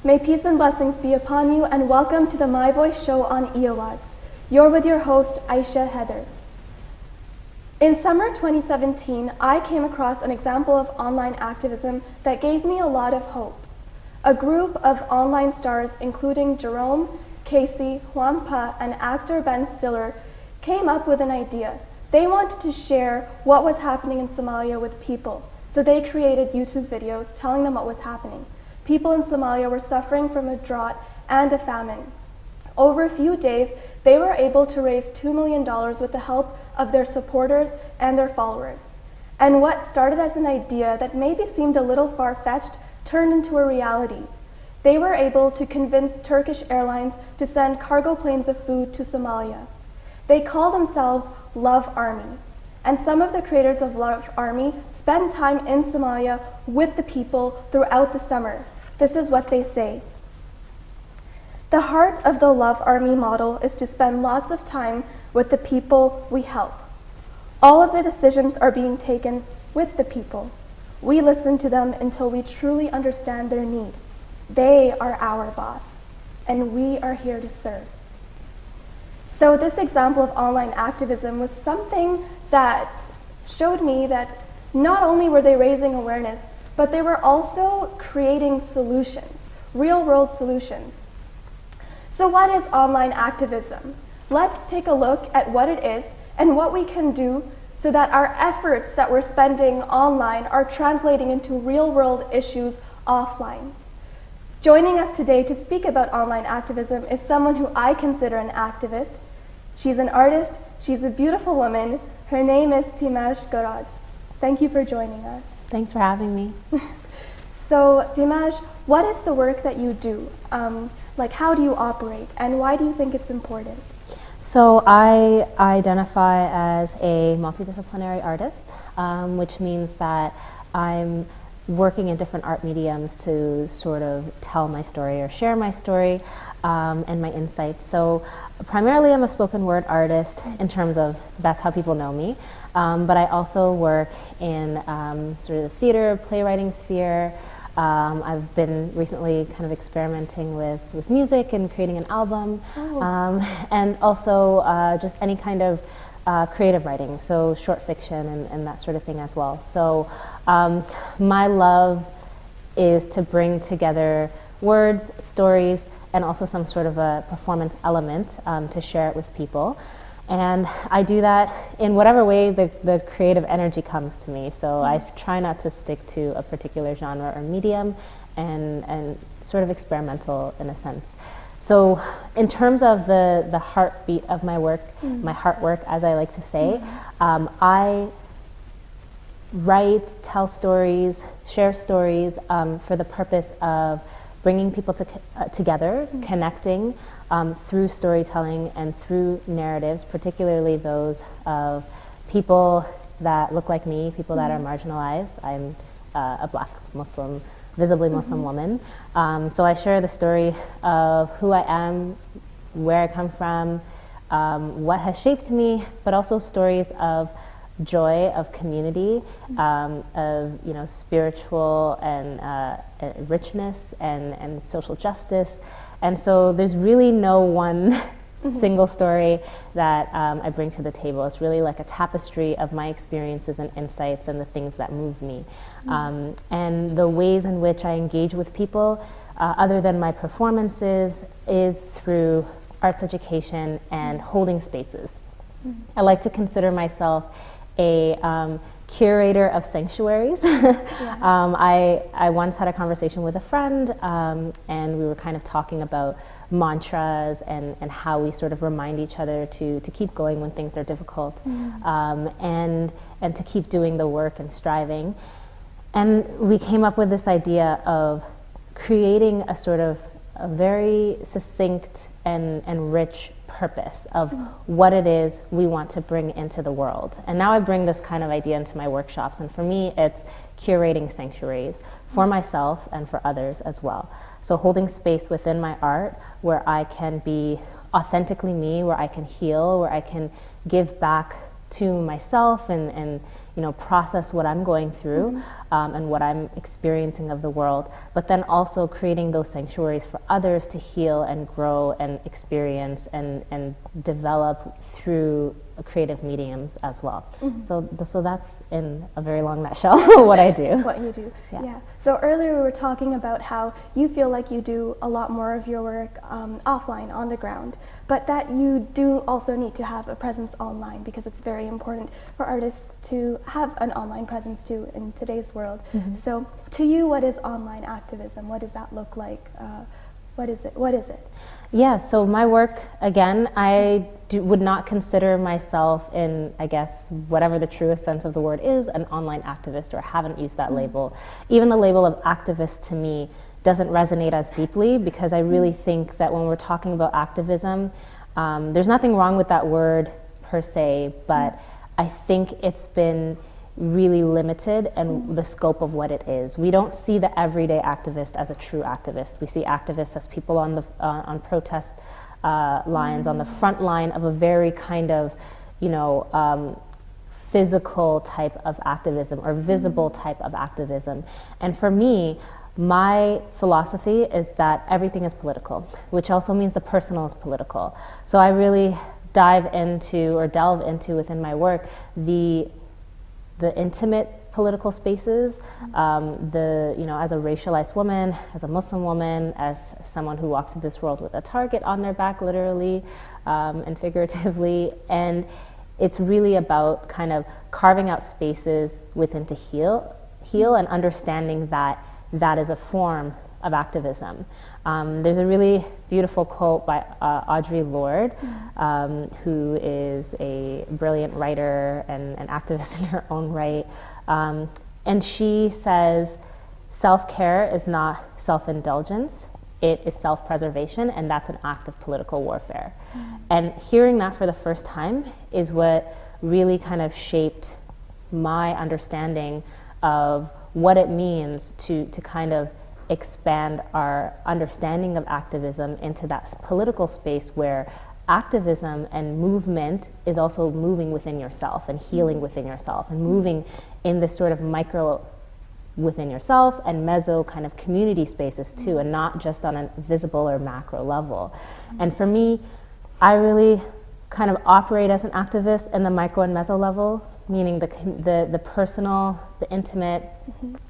May peace and blessings be upon you, and welcome to the My Voice show on EOS. You're with your host, Aisha Heather. In summer 2017, I came across an example of online activism that gave me a lot of hope. A group of online stars, including Jerome, Casey, Wampa, and actor Ben Stiller, came up with an idea. They wanted to share what was happening in Somalia with people, so they created YouTube videos telling them what was happening. People in Somalia were suffering from a drought and a famine. Over a few days, they were able to raise $2 million with the help of their supporters and their followers. And what started as an idea that maybe seemed a little far-fetched turned into a reality. They were able to convince Turkish Airlines to send cargo planes of food to Somalia. They call themselves Love Army. And some of the creators of Love Army spend time in Somalia with the people throughout the summer. This is what they say. The heart of the Love Army model is to spend lots of time with the people we help. All of the decisions are being taken with the people. We listen to them until we truly understand their need. They are our boss, and we are here to serve. So this example of online activism was something that showed me that not only were they raising awareness, but they were also creating solutions, real-world solutions. So what is online activism? Let's take a look at what it is and what we can do so that our efforts that we're spending online are translating into real-world issues offline. Joining us today to speak about online activism is someone who I consider an activist. She's an artist, she's a beautiful woman. Her name is Dimash Gorad. Thank you for joining us. Thanks for having me. So Dimash, what is the work that you do? How do you operate, and why do you think it's important? So I identify as a multidisciplinary artist, which means that I'm working in different art mediums to sort of tell my story or share my story and my insights. So primarily I'm a spoken word artist in terms of that's how people know me, but I also work in sort of the theater, playwriting sphere. I've been recently kind of experimenting with music and creating an album, and also just any kind of creative writing, so short fiction and that sort of thing as well. So my love is to bring together words, stories, and also some sort of a performance element to share it with people. And I do that in whatever way the creative energy comes to me. So I try not to stick to a particular genre or medium, and sort of experimental in a sense. So in terms of the heartbeat of my work, my heart work, as I like to say, I write, tell stories, share stories for the purpose of bringing people together, connecting through storytelling and through narratives, particularly those of people that look like me, people that are marginalized. I'm a Black Muslim, visibly Muslim woman. So I share the story of who I am, where I come from, what has shaped me, but also stories of joy, of community, of spiritual and richness and social justice. And so there's really no one single story that I bring to the table. It's really like a tapestry of my experiences and insights and the things that move me. And the ways in which I engage with people, other than my performances, is through arts education and holding spaces. I like to consider myself a curator of sanctuaries. I once had a conversation with a friend, and we were kind of talking about mantras and how we sort of remind each other to keep going when things are difficult, and to keep doing the work and striving. And we came up with this idea of creating a sort of a very succinct and rich purpose of what it is we want to bring into the world. And now I bring this kind of idea into my workshops, and for me it's curating sanctuaries for myself and for others as well. So holding space within my art where I can be authentically me, where I can heal, where I can give back to myself and process what I'm going through and what I'm experiencing of the world, but then also creating those sanctuaries for others to heal and grow and experience and develop through creative mediums as well. So that's in a very long nutshell what I do. What you do, yeah. So earlier we were talking about how you feel like you do a lot more of your work offline, on the ground, but that you do also need to have a presence online because it's very important for artists to have an online presence too in today's world. So to you, what is online activism? What does that look like? What is it? Yeah, so my work, again, would not consider myself in, I guess, whatever the truest sense of the word is, an online activist, or haven't used that label. Even the label of activist to me doesn't resonate as deeply because I really think that when we're talking about activism, there's nothing wrong with that word per se, but I think it's been really limited in the scope of what it is. We don't see the everyday activist as a true activist. We see activists as people on protest lines, on the front line of a very kind of, physical type of activism or visible type of activism. And for me, my philosophy is that everything is political, which also means the personal is political. So I really delve into within my work the intimate political spaces, as a racialized woman, as a Muslim woman, as someone who walks through this world with a target on their back, literally and figuratively. And it's really about kind of carving out spaces within to heal and understanding that that is a form of activism. There's a really beautiful quote by Audre Lorde, who is a brilliant writer and an activist in her own right. And she says, self-care is not self-indulgence, it is self-preservation, and that's an act of political warfare. And hearing that for the first time is what really kind of shaped my understanding of what it means to kind of expand our understanding of activism into that political space where activism and movement is also moving within yourself and healing within yourself and moving in this sort of micro within yourself and meso kind of community spaces too, and not just on a visible or macro level. And for me, I really kind of operate as an activist in the micro and meso level, meaning the personal, the intimate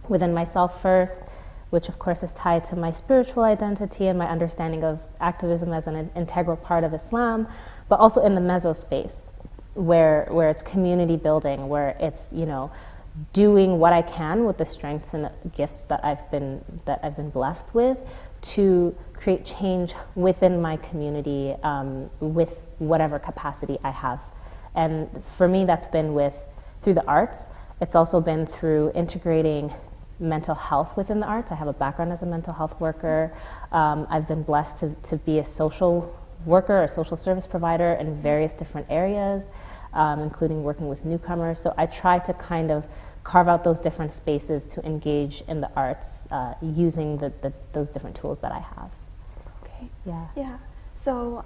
within myself first, which of course is tied to my spiritual identity and my understanding of activism as an integral part of Islam, but also in the meso space, where it's community building, where it's doing what I can with the strengths and gifts that I've been blessed with to create change within my community with whatever capacity I have. And for me, that's been through the arts. It's also been through integrating mental health within the arts. I have a background as a mental health worker. I've been blessed to be a social worker, a social service provider in various different areas, including working with newcomers. So I try to kind of carve out those different spaces to engage in the arts using those different tools that I have. Okay. Yeah. So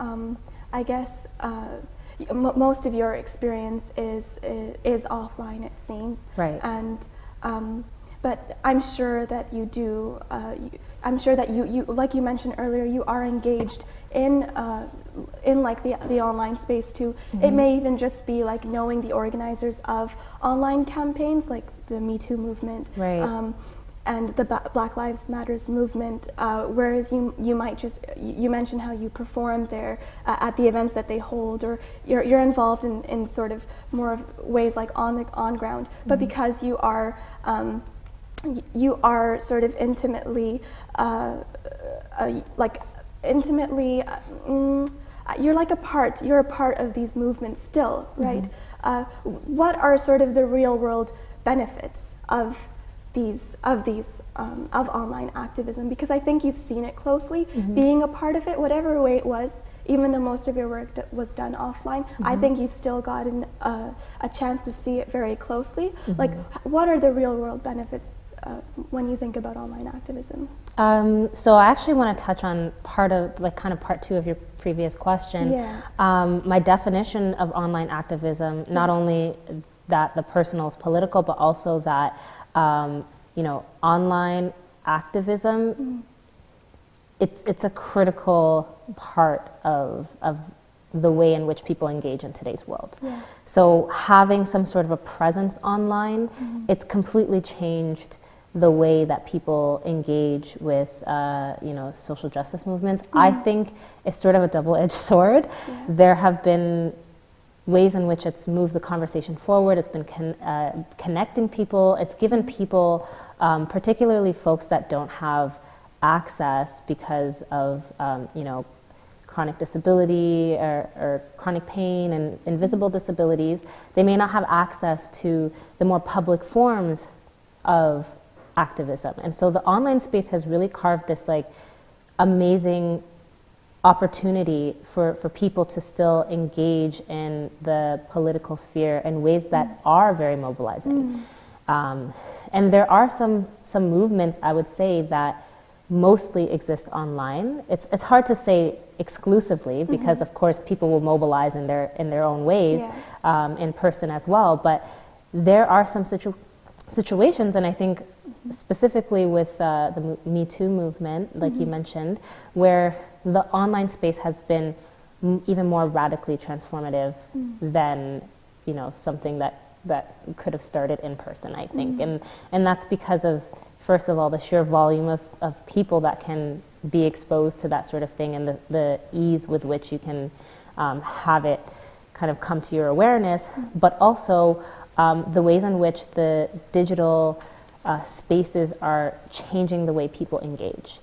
I guess most of your experience is offline, it seems. Right. And but I'm sure that you do. I'm sure that you, like you mentioned earlier, you are engaged in like the online space too. It may even just be like knowing the organizers of online campaigns, like the Me Too movement, right. And the Black Lives Matters movement. Whereas you might just, you mentioned how you perform there at the events that they hold, or you're involved in sort of more of ways like on ground. But because you are sort of intimately, you're like you're a part of these movements still, right? What are sort of the real world benefits of online activism? Because I think you've seen it closely, being a part of it, whatever way it was, even though most of your work was done offline, I think you've still gotten a chance to see it very closely. Like, what are the real world benefits when you think about online activism? So I actually want to touch on part two of your previous question. Yeah. My definition of online activism, not only that the personal is political, but also that, online activism, it's a critical part of the way in which people engage in today's world. Yeah. So having some sort of a presence online, it's completely changed the way that people engage with, social justice movements. I think it's sort of a double-edged sword. Yeah. There have been ways in which it's moved the conversation forward. It's been connecting people. It's given people, particularly folks that don't have access because of, chronic disability or chronic pain and invisible disabilities, they may not have access to the more public forms of activism. And so the online space has really carved this amazing opportunity for people to still engage in the political sphere in ways that are very mobilizing. And there are some movements, I would say, that mostly exist online. It's hard to say exclusively because of course people will mobilize in their own ways, in person as well, but there are some situations, and I think specifically with the Me Too movement, like you mentioned, where the online space has been even more radically transformative than something that could have started in person, I think. And that's because of, first of all, the sheer volume of people that can be exposed to that sort of thing, and the ease with which you can have it kind of come to your awareness, but also the ways in which the digital spaces are changing the way people engage.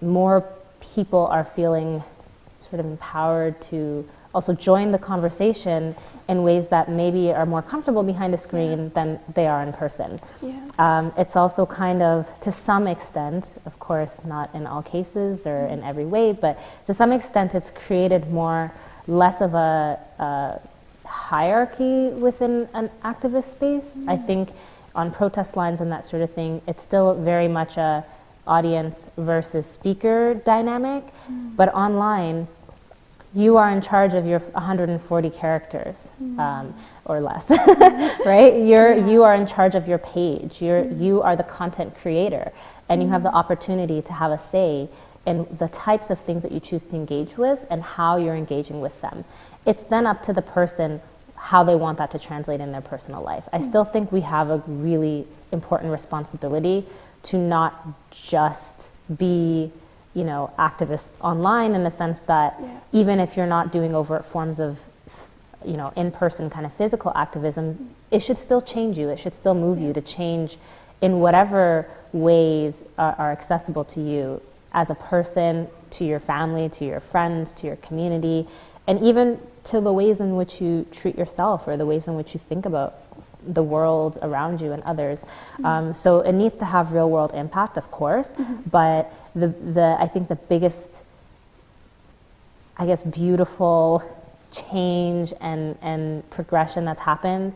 More people are feeling sort of empowered to also join the conversation in ways that maybe are more comfortable behind a screen than they are in person. It's also kind of, to some extent, of course not in all cases or in every way, but to some extent it's created less of a hierarchy within an activist space. I think on protest lines and that sort of thing, it's still very much a audience versus speaker dynamic, but online, you are in charge of your 140 characters or less, right? You are in charge of your page. You are the content creator, and you have the opportunity to have a say in the types of things that you choose to engage with and how you're engaging with them. It's then up to the person how they want that to translate in their personal life. I still think we have a really important responsibility to not just be activists online, in the sense that even if you're not doing overt forms of, in-person kind of physical activism, it should still change you. It should still move you to change in whatever ways are accessible to you as a person, to your family, to your friends, to your community, and even to the ways in which you treat yourself or the ways in which you think about the world around you and others. So it needs to have real world impact, of course, but I think the biggest, beautiful change and progression that's happened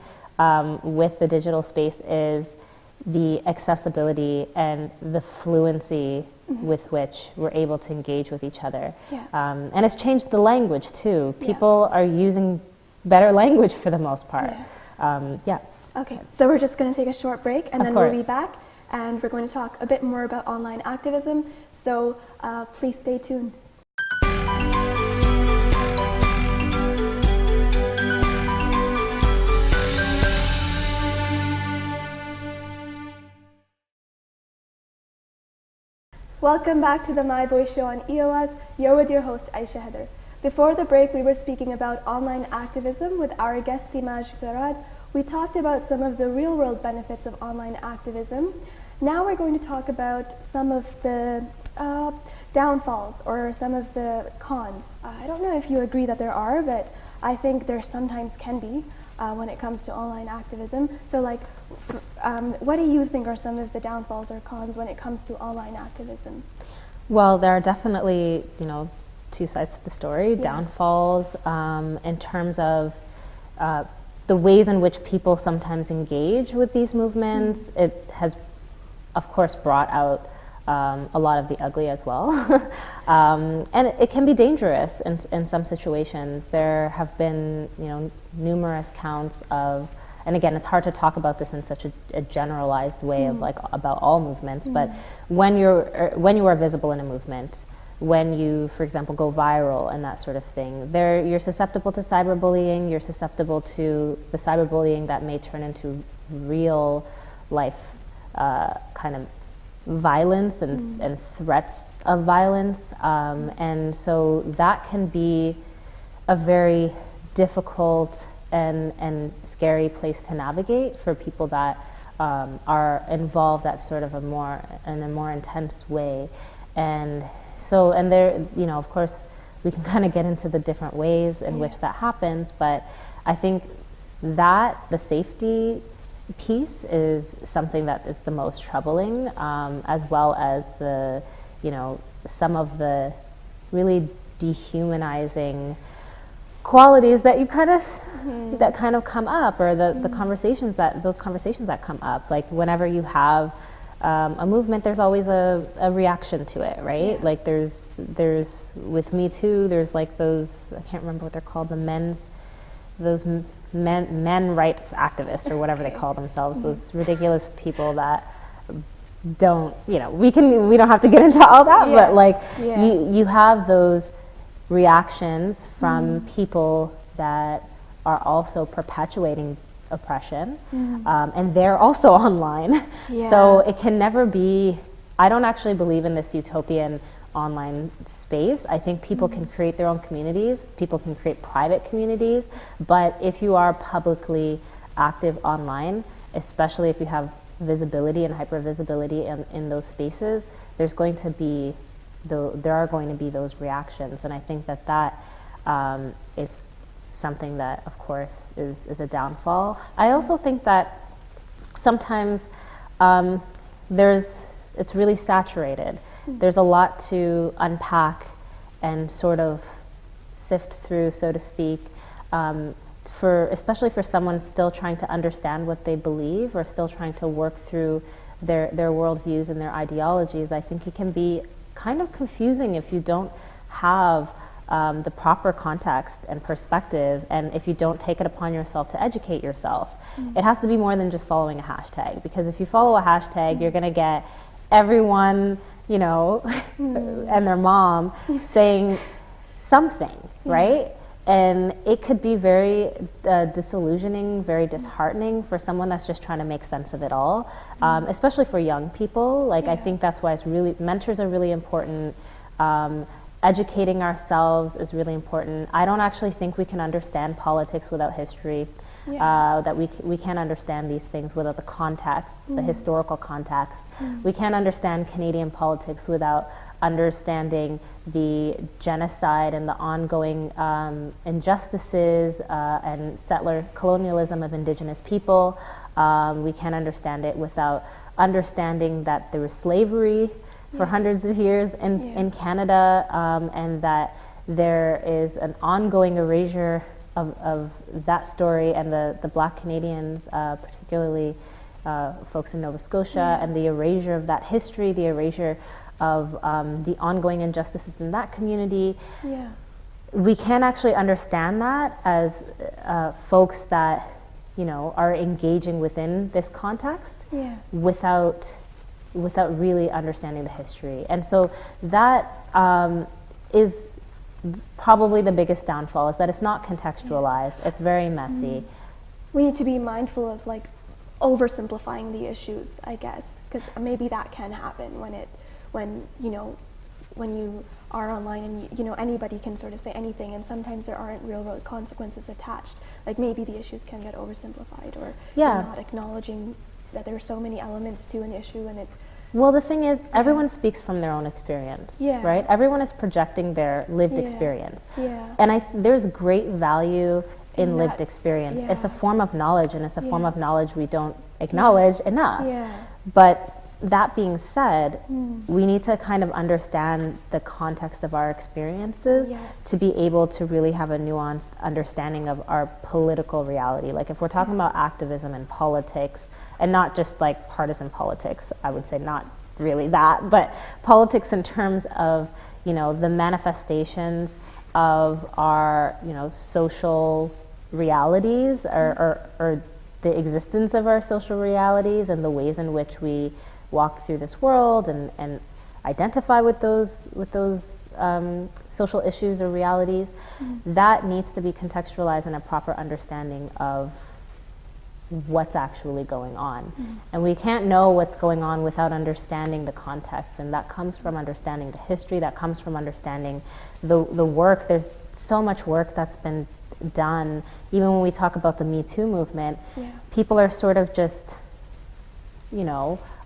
with the digital space is the accessibility and the fluency with which we're able to engage with each other. And it's changed the language too. People are using better language for the most part. Okay, so we're just going to take a short break, and then course. we'll be back, and we're going to talk a bit more about online activism, so please stay tuned. Welcome back to the My Voice show on EOS. You're with your host, Aisha Heather. Before the break, we were speaking about online activism with our guest, Dimaj Garad. We talked about some of the real-world benefits of online activism. Now we're going to talk about some of the downfalls or some of the cons. I don't know if you agree that there are, but I think there sometimes can be when it comes to online activism. So what do you think are some of the downfalls or cons when it comes to online activism? Well, there are definitely, two sides to the story. Downfalls in terms of the ways in which people sometimes engage with these movements. It has, of course, brought out a lot of the ugly as well. And it can be dangerous in some situations. There have been, numerous counts of and again, it's hard to talk about this in such a generalized way of like about all movements, but when you are visible in a movement, when you, for example, go viral and that sort of thing, you're susceptible to cyberbullying, you're susceptible to the cyberbullying that may turn into real life kind of violence and threats of violence. And so that can be a very difficult and scary place to navigate for people that are involved at sort of in a more intense way. And so, and there, you know, of course, we can kind of get into the different ways in which that happens, but I think that the safety piece is something that is the most troubling, as well as the, you know, some of the really dehumanizing qualities that you kind of that kind of come up, or the conversations that come up. Like whenever you have a movement, there's always a reaction to it, right? Yeah. Like there's with Me Too, there's like those, I can't remember what they're called, men rights activists or whatever they call themselves, those ridiculous people that don't, you know, we don't have to get into all that, but like you have those reactions from people that are also perpetuating oppression, and they're also online. So it can never be, I don't actually believe in this utopian online space. I think people can create their own communities, people can create private communities, but if you are publicly active online, especially if you have visibility and hypervisibility in those spaces, there are going to be those reactions, and I think that is something that, of course, is a downfall. I also think that sometimes it's really saturated. There's a lot to unpack and sort of sift through, so to speak, especially for someone still trying to understand what they believe or still trying to work through their worldviews and their ideologies. I think it can be kind of confusing if you don't have the proper context and perspective, and if you don't take it upon yourself to educate yourself. It has to be more than just following a hashtag, because if you follow a hashtag, you're going to get everyone, you know, and their mom saying something, right? And it could be very disillusioning, very disheartening for someone that's just trying to make sense of it all, especially for young people. Like, I think that's why mentors are really important. Educating ourselves is really important. I don't actually think we can understand politics without history. That we can't understand these things without the context, the historical context. We can't understand Canadian politics without understanding the genocide and the ongoing injustices and settler colonialism of Indigenous people. We can't understand it without understanding that there was slavery for hundreds of years in Canada, and that there is an ongoing erasure of that story, and the Black Canadians, particularly folks in Nova Scotia, and the erasure of that history, the erasure of the ongoing injustices in that community. We can't actually understand that as folks that, you know, are engaging within this context without really understanding the history. And so that is probably the biggest downfall, is that it's not contextualized. It's very messy. We need to be mindful of like oversimplifying the issues, I guess, because maybe that can happen when you are online and you know anybody can sort of say anything, and sometimes there aren't real world consequences attached. Like maybe the issues can get oversimplified, or you're not acknowledging that there are so many elements to an issue, and it. Well, the thing is, everyone speaks from their own experience, right? Everyone is projecting their lived experience. And there's great value in lived experience. It's a form of knowledge, and it's a form of knowledge we don't acknowledge enough. But that being said, we need to kind of understand the context of our experiences to be able to really have a nuanced understanding of our political reality. Like if we're talking about activism and politics, and not just like partisan politics, I would say not really that, but politics in terms of, you know, the manifestations of our, you know, social realities, or the existence of our social realities and the ways in which we walk through this world and identify with those social issues or realities, that needs to be contextualized in a proper understanding of what's actually going on. And we can't know what's going on without understanding the context, and that comes from understanding the history, that comes from understanding the work. There's so much work that's been done. Even when we talk about the Me Too movement, people are sort of just,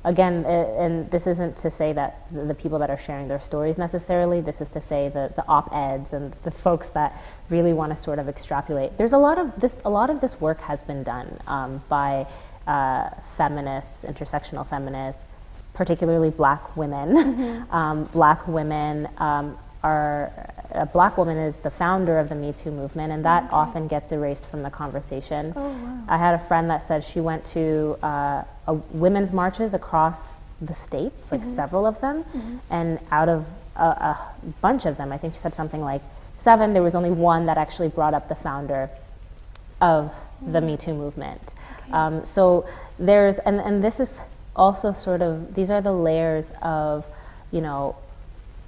again, and this isn't to say that the people that are sharing their stories necessarily, this is to say the op-eds and the folks that really want to sort of extrapolate. There's a lot of this work has been done by feminists, intersectional feminists, particularly Black women. Black women a Black woman is the founder of the Me Too movement, and that often gets erased from the conversation. Oh, wow. I had a friend that said she went to women's marches across the states, like several of them, and out of a bunch of them, I think she said something like 7, there was only one that actually brought up the founder of the Me Too movement. So there's, and this is also sort of, these are the layers of,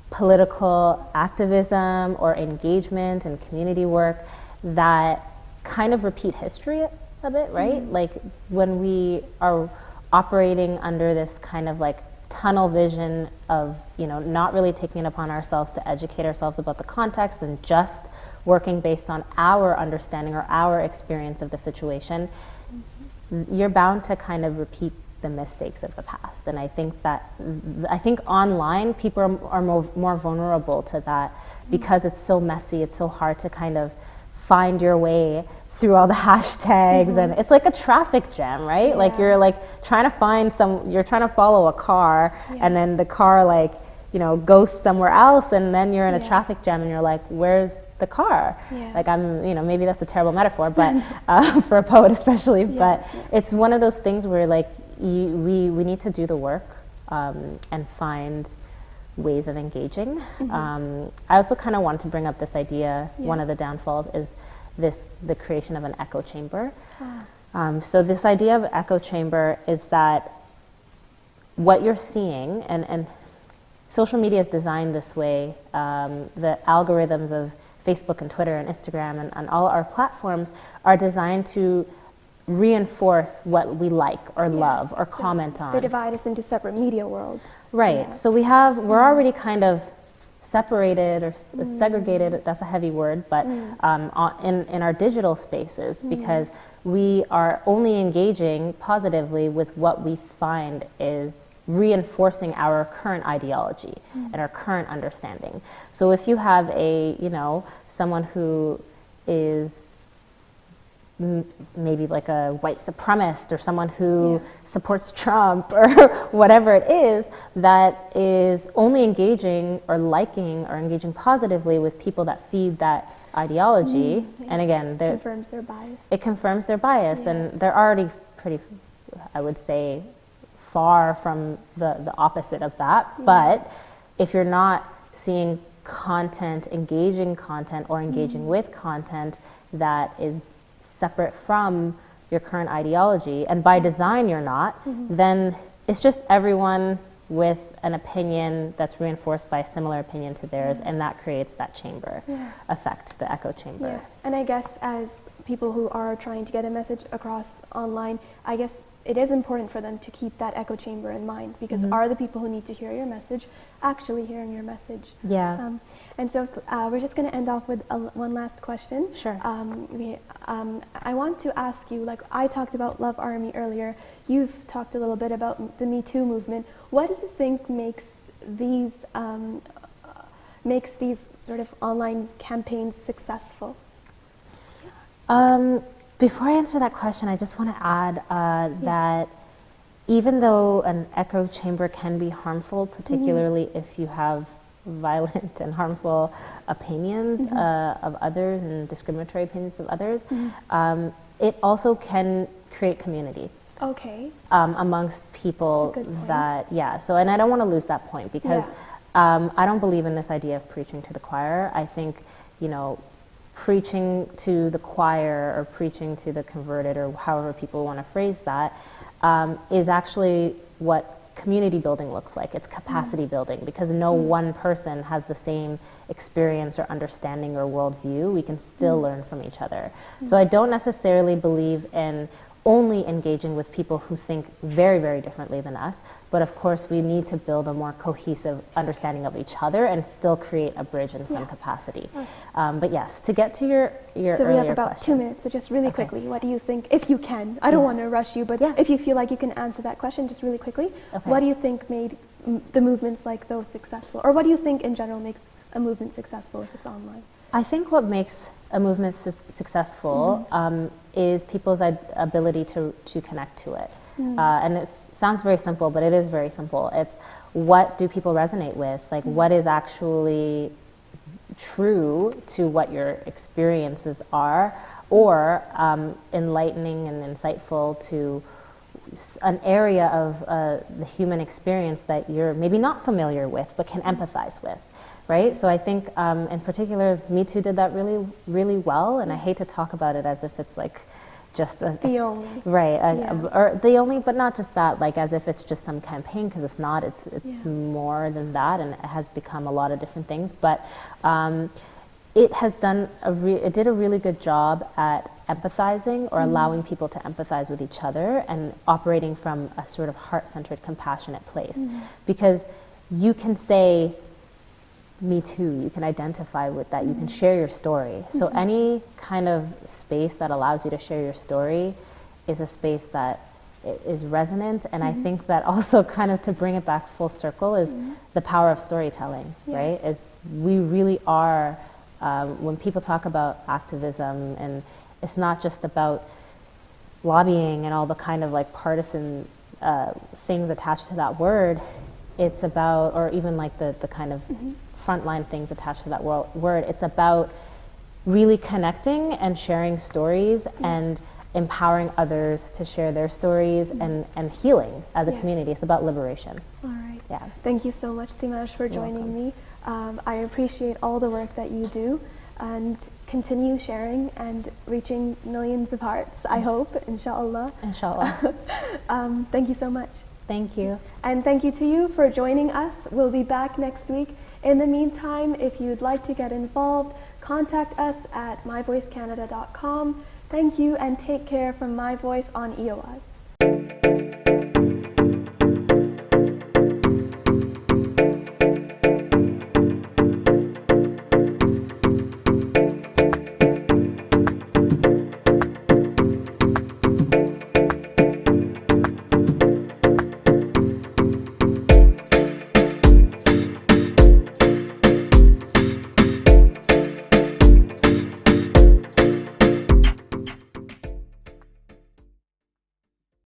political activism or engagement and community work that kind of repeat history a bit, right? Like when we are operating under this kind of like tunnel vision of, not really taking it upon ourselves to educate ourselves about the context and just working based on our understanding or our experience of the situation, you're bound to kind of repeat the mistakes of the past. And I think online people are more vulnerable to that because it's so messy, it's so hard to kind of find your way through all the hashtags, and it's like a traffic jam, right? Like you're like trying to follow a car, and then the car goes somewhere else, and then you're in a traffic jam and you're like, where's the car? Like maybe that's a terrible metaphor, but for a poet especially, but it's one of those things where like we need to do the work and find ways of engaging. I also kind of want to bring up this idea, one of the downfalls is the creation of an echo chamber. So this idea of echo chamber is that what you're seeing, and social media is designed this way, the algorithms of Facebook and Twitter and Instagram and all our platforms are designed to reinforce what we like or love or comment on. They divide us into separate media worlds. Right. So we're already kind of separated or segregated, that's a heavy word, but in our digital spaces, because we are only engaging positively with what we find is reinforcing our current ideology and our current understanding. So if you have someone who is maybe like a white supremacist or someone who supports Trump or whatever it is, that is only engaging or liking or engaging positively with people that feed that ideology, and again, it confirms their bias. It confirms their bias, and they're already pretty, I would say, far from the opposite of that. But if you're not seeing content, engaging content, or engaging with content that is separate from your current ideology, and by design you're not, then it's just everyone with an opinion that's reinforced by a similar opinion to theirs, and that creates that chamber effect, the echo chamber. And I guess as people who are trying to get a message across online, I guess it is important for them to keep that echo chamber in mind, because are the people who need to hear your message actually hearing your message? And so we're just going to end off with one last question. Sure. I want to ask you, like I talked about Love Army earlier, you've talked a little bit about the Me Too movement. What do you think makes these sort of online campaigns successful? Before I answer that question, I just want to add that even though an echo chamber can be harmful, particularly if you have violent and harmful opinions of others and discriminatory opinions of others, it also can create community. Amongst people that, so, and I don't want to lose that point, because I don't believe in this idea of preaching to the choir. I think, preaching to the choir or preaching to the converted, or however people want to phrase that, is actually what community building looks like. It's capacity building, because no one person has the same experience or understanding or worldview. We can still learn from each other. So I don't necessarily believe in only engaging with people who think very, very differently than us, but of course we need to build a more cohesive understanding of each other and still create a bridge in some capacity. But yes, to get to your So earlier we have about question. 2 minutes, so just really quickly, what do you think, if you can, I don't want to rush you, but if you feel like you can answer that question just really quickly, what do you think made the movements like those successful? Or what do you think in general makes a movement successful if it's online? I think what makes a movement successful is people's ability to connect to it. And it sounds very simple, but it is very simple. It's, what do people resonate with? Like, what is actually true to what your experiences are, or enlightening and insightful to an area of the human experience that you're maybe not familiar with but can empathize with, right? So I think in particular Me Too did that really, really well, and I hate to talk about it as if it's like just the only. Right, or the only, but not just that, like as if it's just some campaign, because it's not, it's more than that, and it has become a lot of different things, but it has done it did a really good job at empathizing, or allowing people to empathize with each other, and operating from a sort of heart-centered, compassionate place. Because you can say, Me Too, you can identify with that, you can share your story. So any kind of space that allows you to share your story is a space that is resonant, and I think that also, kind of to bring it back full circle, is the power of storytelling, right? Is we really are, when people talk about activism, and it's not just about lobbying and all the kind of like partisan things attached to that word, it's about, or even like the kind of frontline things attached to that word, it's about really connecting and sharing stories and empowering others to share their stories, and healing as a community. It's about liberation. All right. Yeah. Thank you so much, Dimash, for joining me. I appreciate all the work that you do, and continue sharing and reaching millions of hearts, I hope, inshallah. Inshallah. Thank you so much. Thank you. And thank you to you for joining us. We'll be back next week. In the meantime, if you'd like to get involved, contact us at myvoicecanada.com. Thank you, and take care from My Voice on EOS.